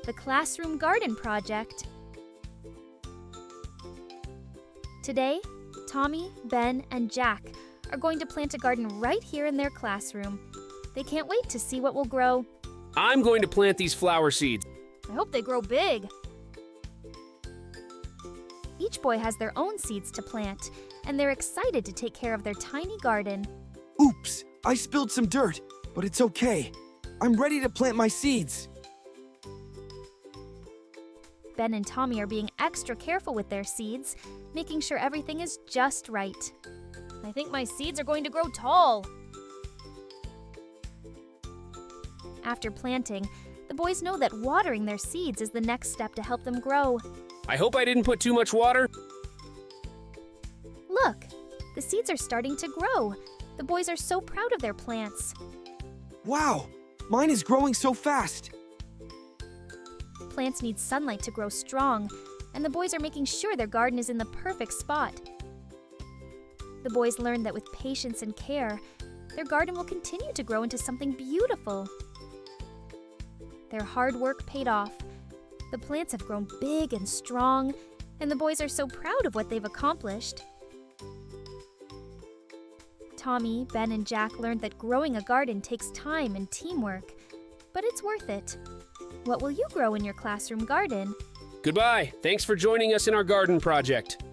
the Classroom Garden Project. Today, Tommy, Ben, and Jack are going to plant a garden right here in their classroom. They can't wait to see what will grow. I'm going to plant these flower seeds. I hope they grow big. Each boy has their own seeds to plant, and they're excited to take care of their tiny garden. Oops, I spilled some dirt, but it's okay. I'm ready to plant my seeds. Ben and Tommy are being extra careful with their seeds, making sure everything is just right. I think my seeds are going to grow tall. After planting, the boys know that watering their seeds is the next step to help them grow. I hope I didn't put too much water. Look, the seeds are starting to grow. The boys are so proud of their plants. Wow, mine is growing so fast. Plants need sunlight to grow strong, and the boys are making sure their garden is in the perfect spot. The boys learned that with patience and care, their garden will continue to grow into something beautiful. Their hard work paid off. The plants have grown big and strong, and the boys are so proud of what they've accomplished. Tommy, Ben, and Jack learned that growing a garden takes time and teamwork, but it's worth it. What will you grow in your classroom garden? Goodbye. Thanks for joining us in our garden project.